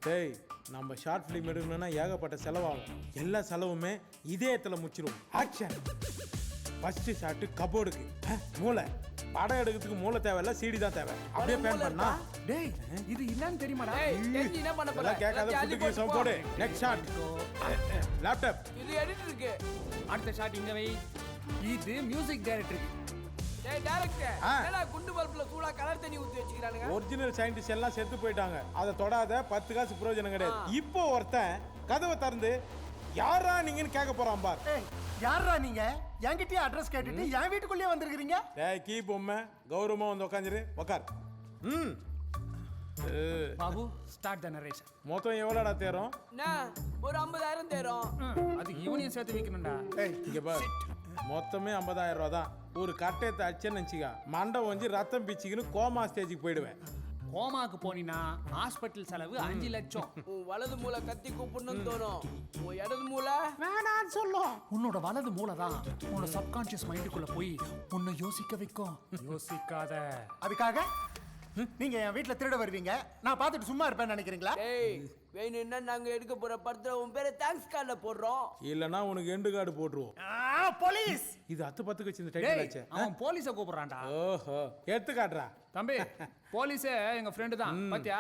டேய், நம்ம short film எடுக்கணும்னா ஏகப்பட்ட செலவாகும். எல்லா செலவுமே இதயத்துல முச்சிரும். ஆக்ஷன். ஃபர்ஸ்ட் ஷாட் கபோர்டுக்கு. மூளை. படம் எடுக்கிறதுக்கு மூளை தேவையில்ல, சிடி தான் தேவை. அப்படியே பேன் பண்ணா. டேய் இது என்னன்னு தெரியுமாடா? என்ன பண்ண போற? கேட்காத ஃபுட்டுக்கு சம் போடு. Next shot. லேப்டாப். இது எடிட் இருக்கு. அடுத்த ஷாட் இங்க வை. இது மியூசிக் டைரக்டர். டேய் டைரக்டர், என்னடா குண்டு பல்புல சூடா கலர் தண்ணி ஊத்தி வச்சிருக்கானுங்க? ஒரிஜினல் சயின்டிஸ்ட் எல்லாம் செத்து போயிட்டாங்க. அதை தொடாத, 10 காசு பிரயோஜனம் கிடையாது. இப்போ ஒருத்தன் கதவை திறந்து யாரா நீங்கன்னு கேட்க போறான் பார். யாரா நீங்க? என்கிட்டயே அட்ரஸ் கேட்டுட்டு என் வீட்டுக்குள்ளேயே வந்திருக்கீங்க. டேய் கீ பொம்மை, கௌரவமா வந்து உட்காந்துரு. உட்கார். Babu start the narration. மொத்தம் எவ்வளோடா தேரும்? என்ன ஒரு 50,000 தேரும். அது யூனியன் சேர்த்து வைக்கணும்டா. இங்க பார், மொத்தமே 50,000 ரூபா தான். ஒரு கட்டையத்தை அடிச்சேன்னு நினச்சிக்கா, மண்டை வந்து ரத்தம் பிச்சுக்கின்னு கோமா ஸ்டேஜுக்கு போயிடுவேன். கோமாக்கு போனீங்கன்னா ஹாஸ்பிட்டல் செலவு 5 லட்சம். உன் வலது மூளை கத்தி கூப்பிடணும்னு தோணும். உன் இடது மூளை வேணான்னு சொல்லும். உன்னோட வலது மூளை தான் உன்னோட சப்கான்ஷியஸ் மைண்டுக்குள்ள போய் உன்னை யோசிக்க வைக்கும். யோசிக்காத. அதுக்காக நீங்க என் வீட்டுல திருட வருவீங்க, நான் பார்த்துட்டு சும்மா இருப்பேன்னு நினைக்கிறீங்களா? டேய் வேணும்னா நாங்க எடுக்க போற படத்துல உன் பேரை தேங்க்ஸ் கார்டுல போடுறோம். இல்லனா உனக்கு எண்டு கார்டு போட்டுருவோம். போலீஸ். இது 10 வச்சிருந்த டைட்டில் ஆச்சு. அவன் போலீஸை கூப்பிடுறான்டா. ஓஹோ, எடுத்து காட்டுறா. தம்பி போலீஸே எங்க ஃப்ரெண்டு தான். பாத்தியா?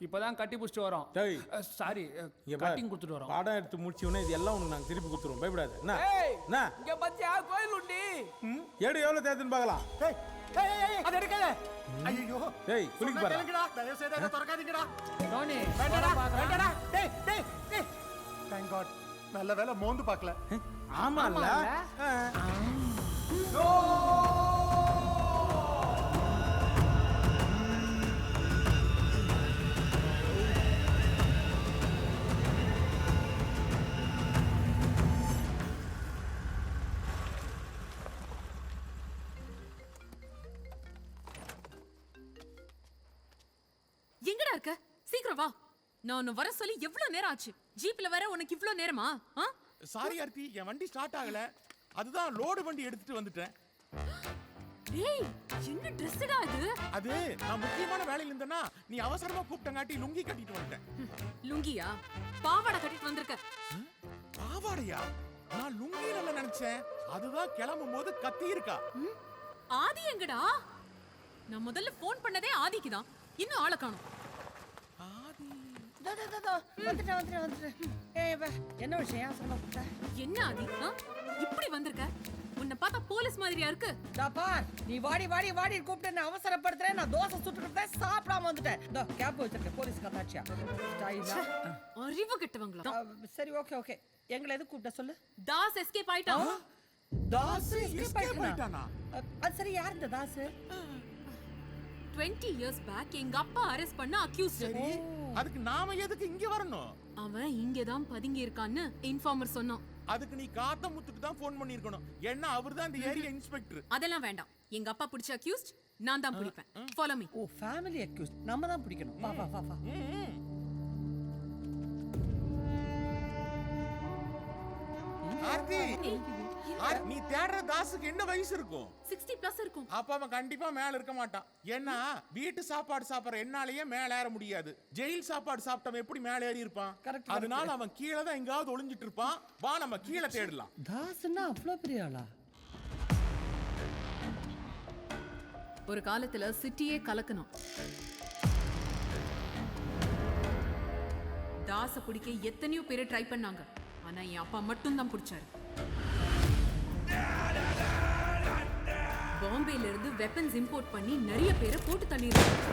இப்பதான் கட்டி புடிச்சிட்டு வரோம். டேய் சாரி, இங்க கட்டிங் கொடுத்துட்டு வரோம். படம் எடுத்து முடிச்சவனே இது எல்லாம் உனக்கு நாங்க திருப்பி கொடுத்துருவோம். பயப்படாத. என்ன ஏய் என்ன இங்க பாத்தியா கோயில் உண்டி? எடு எவ்வளவு தேதுன்னு பார்க்கலாம். ஏய் ஏய் அத எடுக்கல. ஐயோ டேய் குளிக்கு பாரு. தயவு செய்து அதை திறக்காதீங்கடா. டோனி வேண்டாடா வேண்டாடா. டேய் டேய் டேய். Thank God. நல்ல வேளை மோந்து பார்க்கல. ஆமால. எங்கடா இருக்க? சீக்கிரம் வா. நான் உன்னை வர சொல்லி எவ்வளவு நேரம் ஆச்சு? ஜீப்ல வர உனக்கு இவ்ளோ நேரமா? சாரி ஆர்த்தி, என் வண்டி ஸ்டார்ட் ஆகல. அதுதான் லோடு வண்டி எடுத்துட்டு வந்துட்டேன். டேய் என்ன Dressடா இது? அது நான் முக்கியமான வேலையில இருந்தேனா, நீ அவசரமா கூப்பிட்டங்காட்டி லுங்கி கட்டிட்டு வந்துட்டேன். லுங்கியா? பாவாடை கட்டிட்டு வந்திருக்க. பாவாடையா? நான் லுங்கி நல்ல நினைச்சேன். அதுதான் கிளம்பும் போது கத்தி இருக்கா. ஆதி எங்கடா? நான் முதல்ல ஃபோன் பண்ணதே ஆதிக்கு தான். இன்னும் ஆளை காணோம். வந்துட்டேன். என்ன விஷயம்? சொல்லுங்க. என்ன ஆதி? இப்படி வந்திருக்க? உன்னை பார்த்தா போலீஸ் மாதிரியா இருக்கு. பார், நீ வாடி வாடி வாடி கூப்பிட்டு என்ன அவசரப்படுத்துறேன். நான் தோசை சுட்டுட்டு சாப்பிடாம வந்துட்டேன். இதோ கேப் வச்சிருக்கேன். போலீஸ் கத்தாச்சியா? அறிவு கெட்டவங்களா? சரி ஓகே ஓகே. எங்களை எது கூப்பிட்ட சொல்லு. தாஸ் எஸ்கேப் ஆயிட்டான். தாஸ் எஸ்கேப் ஆயிட்டானா? அது சரி, யார் இந்த தாஸ்? 20 years back எங்க அப்பா அரெஸ்ட் பண்ண அக்யூஸ்ட். சரி, அதுக்கு நாம எதுக்கு இங்க வரணும்? அவன் இங்க தான் பதுங்கி இருக்கான்னு இன்ஃபார்மர் சொன்னான். அதுக்கு நீ காத்தமுத்துக்கு தான் ஃபோன் பண்ணிருக்கணும். ஏன்னா அவர்தான் இந்த ஏரியா இன்ஸ்பெக்டர். அதெல்லாம் வேண்டாம். எங்க அப்பா பிடிச்ச அக்யூஸ்ட் நான் தான் பிடிப்பேன். Follow me. Oh, family accused நம்ம தான் பிடிக்கணும். வா வா வா வா. ஆர்த்தி, நீ தேடுற தாசுக்கு என்ன வயசு இருக்கும்? 60+ இருக்கும். அப்ப அவன் கண்டிப்பா மேல இருக்க மாட்டான். ஏன்னா வீட்டு சாப்பாடு சாப்பிடுற என்னாலயே மேல ஏற முடியாது. ஜெயில் சாப்பாடு சாப்பிட்டவன் எப்படி மேல ஏறி இருப்பான்? அதனால அவன் கீழே தான் எங்காவது ஒளிஞ்சிட்டு இருப்பான். வா நம்ம கீழே தேடலாம். தாஸ்னா அவ்வளவு பெரிய ஆளா? ஒரு காலத்துல சிட்டியே கலக்கணும். தாச பிடிக்க எத்தனையோ பேரை ட்ரை பண்ணாங்க. ஆனா என் அப்பா மட்டும் தான் பிடிச்சாரு. பாம்பேல இருந்து வெப்பன்ஸ் இம்போர்ட் பண்ணி நிறைய பேரை போட்டு தள்ளிருக்காங்க.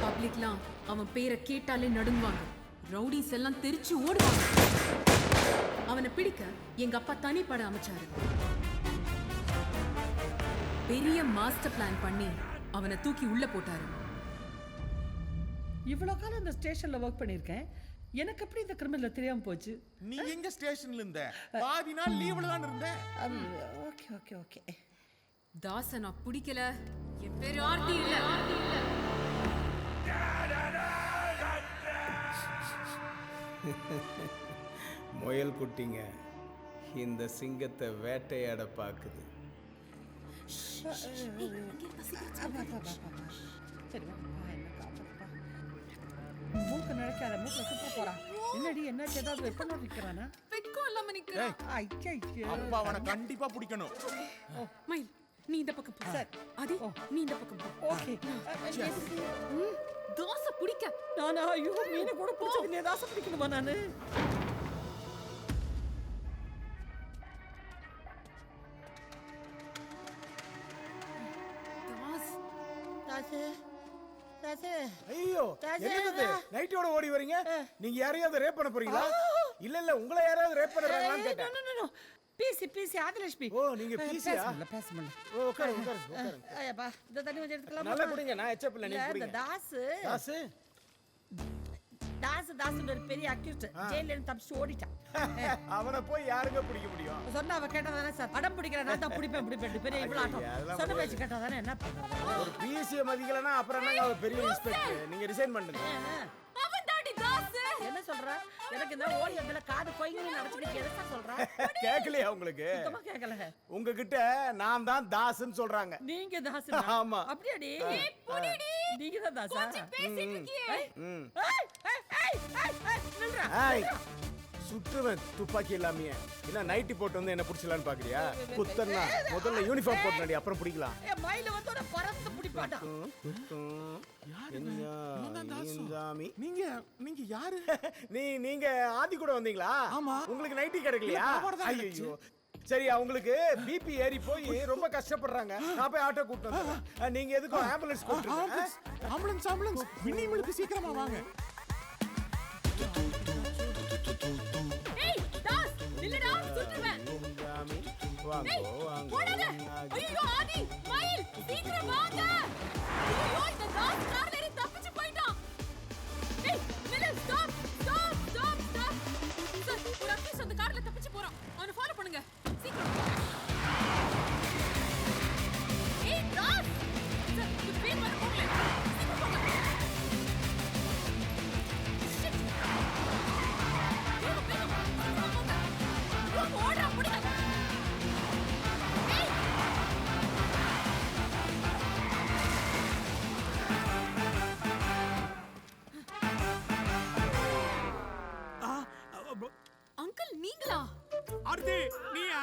பப்ளிக்லாம் அவன் பேரை கேட்டாலே நடுங்குவாங்க. ரவுடிஸ் எல்லாம் தெரிச்சு ஓடுவாங்க. அவனை பிடிக்க எங்க அப்பா தனிப்பட அமைச்சாரு. பெரிய மாஸ்டர் பிளான் பண்ணி அவனை தூக்கி உள்ள போட்டாரு. இவ்வளவு காலம் இந்த ஸ்டேஷன்ல வர்க் பண்ணிருக்கேன். எனக்கு எப்படி இந்த கிரிமினல் தெரியாம போச்சு? நீ எங்க ஸ்டேஷன்ல இருந்த? பாதி நாள் லீவ்ல தான் இருந்த. Okay okay okay. தாச நான் பிடிக்கல. என் பேரு ஆர்த்தி இல்ல. முயல் குட்டிங்க, இந்த சிங்கத்தை வேட்டையாட பார்க்குது. சரி வா, என்ன காப்பாத்துப்பா. மூக்கு நினைக்காத, மூக்கு சுத்த போறான். என்னடி என்னாச்சு, ஏதாவது வெப்பனோடு நிக்கிறானா? வெக்கம் இல்லாம நிக்கிறா. ஐயோ. அப்பா அவனை கண்டிப்பா பிடிக்கணும். மயில் நீ இந்த பக்கம் போ. சரி. ஆதி நீ இந்த பக்கம் போ. ஓகே. தோசை பிடிக்க நானா ஐயோ மீனை கூட பிடிச்சது நீ தாசை பிடிக்கணுமா நானு? தாஸ் தாசு தாசு ஐயோ தாசு, என்னது வா. நைட்டோட ஓடி வரீங்க? நீங்க யாரையாவது ரேப் பண்ண போறீங்களா? இல்ல உங்களை யாராவது ரேப் பண்றாங்களான்னு கேட்டேன். பிசி ஆதிலட்சுமி. ஓ, நீங்க பிசியா? பேச முடியல. ஓ, உட்காருங்க. ஐயப்பா இந்த தண்ணி கொஞ்சம் எடுத்துக்கலாம். நல்லா குடிங்க, நான் எச்சப் இல்ல, நீங்க இந்த குடிங்க. தாசு தாசு தாசுன்னு ஒரு பெரிய அக்யூஸ்ட் ஜெயில இருந்து தப்பிச்சு ஓடிட்டான். அவனை போய் யாருங்க பிடிக்க முடியும்? சொன்னா அவ கேட்டதானே சார், அடம் பிடிக்கிற நான் தான் பிடிப்பேன் பெரிய இவ்வளவு ஆட்டம். அதெல்லாம் சொன்ன பேச்சு கேட்டதானே என்ன பண்றது? ஒரு பிசிய மதிக்கலனா அப்புறம் என்னங்க அவர் பெரிய இன்ஸ்பெக்டர்? நீங்க ரிசைன் பண்ணுங்க. அவன் தாடி தாஸ். என்ன சொல்ற? எனக்கு இந்த ஓடி அதுல காது கொய்ங்கன்னு நடந்துக்கிட்டு எதை சார் சொல்ற? கேக்கலையா உங்களுக்கு? சுத்தமா கேட்கல. உங்ககிட்ட நான் தான் தாஸ்ன்னு சொல்றாங்க. நீங்க தாசு? ஆமா. அப்படியாடி? புடிடி. நீங்க தான் தாசா? கொஞ்சம் பேசிட்டு இருக்கியே. நில்றா. ஏய், சுற்றுவன் துப்பாக்கி இல்லாமையே. என்ன நைட்டி போட்டு வந்து என்ன பிடிச்சலான்னு பாக்குறியா? குத்தன்னா முதல்ல யூனிஃபார்ம் போட்டு அப்புறம் பிடிக்கலாம். என் மயில வந்து ஒரு பறந்து பிடிப்பாடா. நீங்க யாரு? நீங்க ஆதி கூட வந்தீங்களா? ஆமா. உங்களுக்கு நைட்டி கிடைக்கலையா? ஐயோ. சரி, அவங்களுக்கு பிபி ஏறி போய் ரொம்ப கஷ்டப்படுறாங்க. நான் போய் ஆட்டோ கூப்பிட்டு வந்தேன். நீங்க எதுக்கும் ஆம்புலன்ஸ் கூப்பிட்டு ஆம்புலன்ஸ் மினிமலுக்கு சீக்கிரமா வாங்க. ஏய் தாஸ் நில்லுடா சுற்றுவேன். வாங்க ஏய் வாங்க. ஓடாத. ஐயோ ஆதி மயில் சீக்கிரம் வாங்க. ஐயோ இந்த தாஸ் கார்ல ஏறி தப்பிச்சு போயிட்டான். ஏய் நில்லு ஸ்டாப். சார் ஒரு அக்கிஸ் அந்த கார்ல தப்பிச்சு போறான். அவனை ஃபாலோ பண்ணுங்க சீக்கிரம். ஏய் தாஸ் சார் இந்த பேர் வர போகல. சீக்கிரம் போங்க. ஓடுறா புடிங்க. ஏய் அங்கிள் நீங்களா? அடுத்து நீயா?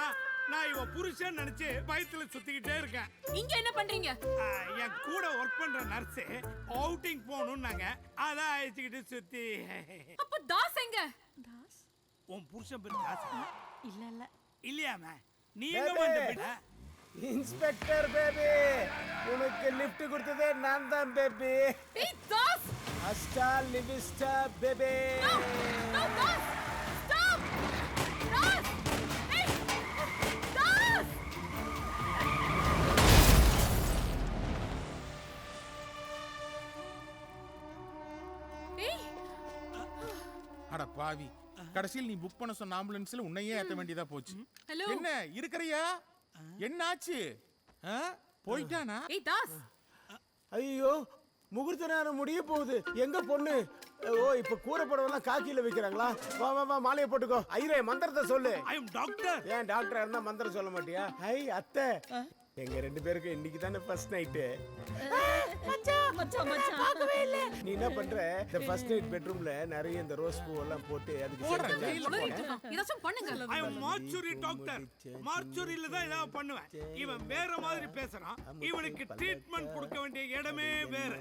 நான் இவ புருஷன் நினைச்சு பயத்துல சுத்திக்கிட்டே இருக்கேன். இங்க என்ன பண்றீங்க? என் கூட ஒர்க் பண்ற நர்ஸ் அவுட்டிங் போகணும்னாங்க, அதான் அழைச்சிக்கிட்டு சுத்தி. அப்ப தாஸ் எங்க? தாஸ் உன் புருஷன் பேர் தாசா? இல்ல இல்லையாம நீ எங்க வந்த பின்ன? இன்ஸ்பெக்டர் பேபி, உனக்கு லிஃப்ட் கொடுத்ததே நான் தான் பேபி. ஏய் Das hasta la vista baby. No Das stop. Das ஏய் தாஸ். ஏய் அட பாவி, கடைசியில் நீ புக் பண்ண சொன்ன ஆம்புலன்ஸ்ல உன்னையே ஏத்த வேண்டியதா போச்சு. ஹலோ என்ன இருக்கறியா? என்னாச்சு? போயிட்டானா? ஏய் தாஸ் ஐயோ, முகூர்த்த நேரம் முடிய போகுது. எங்க பொண்ணு? ஓ, இப்ப கூரை படவெல்லாம் காக்கியில வைக்கிறாங்களா? வா வா வா, மாலையை போட்டுக்கோ. ஐயரே, மந்திரத்தை சொல்லு. ஐ அம் டாக்டர். ஏன் டாக்டரா இருந்தா மந்திரம் சொல்ல மாட்டியா? ஐ அத்தை, எங்க ரெண்டு பேருக்கு இன்னைக்கு தானே ஃபர்ஸ்ட் நைட்டு. மச்சான் பார்க்கவே இல்ல. நீ என்ன பண்ற? இந்த ஃபர்ஸ்ட் நைட் பெட்ரூம்ல நிறைய இந்த ரோஸ் பூ எல்லாம் போட்டு அதுக்கு போடுறேன், சேர்த்து ஜெயில்ல உளறிட்டு ஏதாச்சும் பண்ணுங்க. ஐ அம் மார்ச்சுரி டாக்டர். மார்ச்சுரியில தான் ஏதாவது பண்ணுவேன். இவன் வேற மாதிரி பேசுறான். இவனுக்கு ட்ரீட்மெண்ட் கொடுக்க வேண்டிய இடமே வேற.